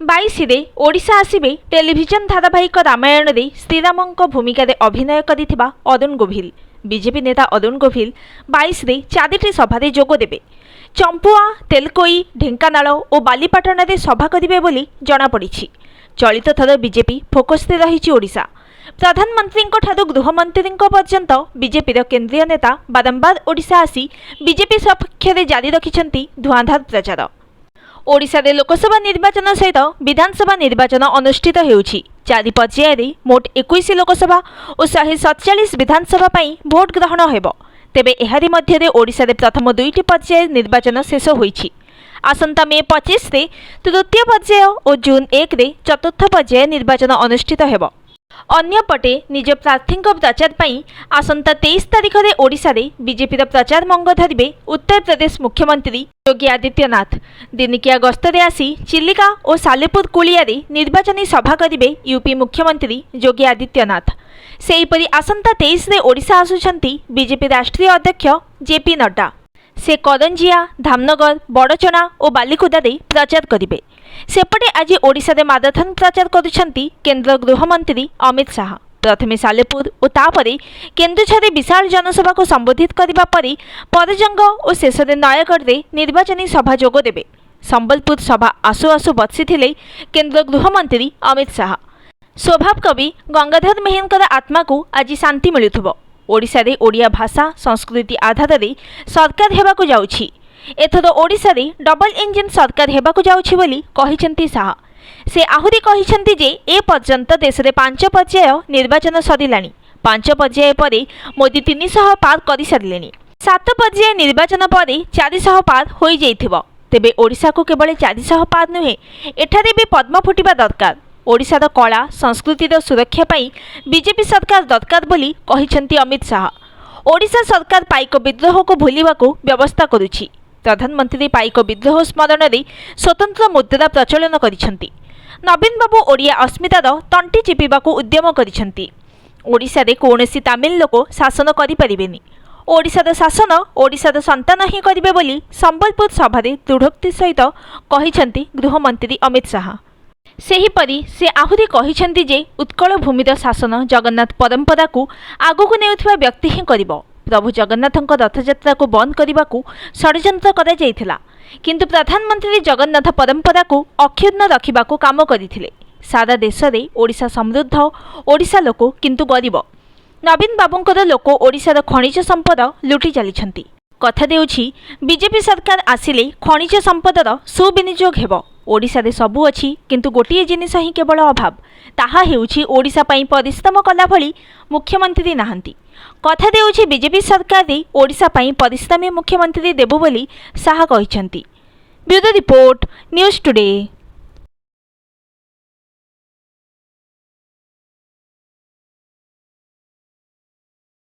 22 Odisha आसिबे television धारावाहिक रामायण रे श्रीरामंक भूमिका रे अभिनय करिथिबा अरुण गोभिल। बीजेपी नेता अरुण गोभिल 22 4टी सभा जोग देबे। चंपुआ, तेलकोई, ढेंकानाल और बालीपाटन रे सभा करिबे बोली जणा पड़िछि। चलित थर बीजेपी फोकस रे रहिछि ओडिशा। प्रधानमंत्री ठारू गृहमंत्री पर्यंत बीजेपी केंद्रीय नेता बारंबार ओडिशा आसी बीजेपी सपक्ष में जारी रखिछंती धुआंधार प्रचार। ओडिशा रे लोकसभा निर्वाचन सहित विधानसभा निर्वाचन अनुष्ठित हेउछि। 4 पर्याय रे मोट 21 लोकसभा और 147 विधानसभा पई भोट ग्रहण हेबो। तेबे एहारी मध्य रे ओडिशा रे प्रथम 2टी पर्याय निर्वाचन शेष होईछि। आसंता मे 25 रे तृतीय पर्याय और जून 1 रे चतुर्थ पर्याय निर्वाचन अनुष्ठित हेबो। अन्यपटे निज प्रार्थी प्रचार पई आसंता 23 तारिख रे ओडिशा रे बीजेपी प्रचार मंग धरिबे उत्तर प्रदेश मुख्यमंत्री योगी आदित्यनाथ। दिनिकिया गस्तरे आसी चिलिका और सालेपुर कुलिया रे निर्वाचनी सभा करिबे यूपी मुख्यमंत्री योगी आदित्यनाथ। सेहीपरि आसंता 23 रे ओडिशा आसुछंती बीजेपी राष्ट्रीय अध्यक्ष जेपी नड्डा। से करंजिया, धामनगर, बड़चना और बालिकुदा रे प्रचार करिबे। सेपटे आज ओडिशा रे माराथन प्रचार करुछंती केंद्र गृहमंत्री अमित शाह। प्रथमे सालेपुर और तापरे केन्दुझर विशाल जनसभा को संबोधित करबा परे परजंग और शेष नयगढ़ रे निर्वाचनी सभा जोग देबे। संबलपुर सभा आसु आसु बसिथिले केंद्र गृहमंत्री अमित शाह। स्वभाव कवि गंगाधर मेहेरकर आत्मा को आज शांति मिलुथबो। ओडिशा रे ओडिया भाषा संस्कृति आधार रे सरकार हेबाकु जाउछि। एथर ओडिशा रे डबल इंजिन सरकार हेबाकु जाउछि बोली कहिसेंती शाह। से आहुरी कहिसेंती जे ए पर्यंत देश रे 5 पर्याय निर्वाचन सरिलाणी। 5 पर्याय परे मोदी 300 पार करि सारिलेनी। 7 पर्याय निर्वाचन परे 400 पार होई जाइथिबो। तेबे ओडिशा को केवल 400 पार नुहे, एठारे भी पद्म फुटिबा दरकार। ओडिशार कला संस्कृतिर सुरक्षा पाई बीजेपी सरकार दरकार बोली कहिसेंती अमित शाह। ओडिशा सरकार पाइक विद्रोह को भूलिबाकू व्यवस्था करुछि। प्रधानमंत्री पाइक विद्रोह स्मरण रे स्वतंत्र मुद्रा प्रचलन करिसेंती। नवीन बाबू ओडिया अस्मितार तंटी चिपिबाकू उद्यम करिसेंती। ओडिशा रे कोनोसी तमिल लोक शासन करि परिबेनी। ओडिशार शासन ओडिशार संतान ही करिबे बोली संबलपुर सभा रे दृढ़ोक्ति सहित कहिसेंती गृहमंत्री अमित शाह। सेहीपरि से आहुरी कहिसेंती जे उत्कल भूमिर शासन जगन्नाथ परंपरा को आगकू नेउथिबा व्यक्ति ही करिबो। प्रभु जगन्नाथଙ୍କ रथयात्रा को बंद करने षड्यंत्र करा जायथिला, किंतु प्रधानमंत्री जगन्नाथ परंपरा को अक्षुण्ण रखिबाकू काम करिथिले। सारा देश रे ओडिशा समृद्ध, ओडिशा लोक किंतु गरीब। नवीन बाबूंकर लोक ओडिशार खनिज संपद लुटी चलीछंती। कथा देउछि बीजेपी सरकार आसिले खनिज संपदर सुविनियोग हेबो। ओडिशा रे सबु अछि, किंतु गोटिए जिनिस ही केवल अभाव, ताहा हेउछि ओडिशा पई परिश्रम कला भली मुख्यमंत्री नाहंती। कथा देउछि बीजेपी सरकार रे ओडिशा पई परिश्रमी मुख्यमंत्री देबो बोली शाह कहिसंती। Bureau report, news today.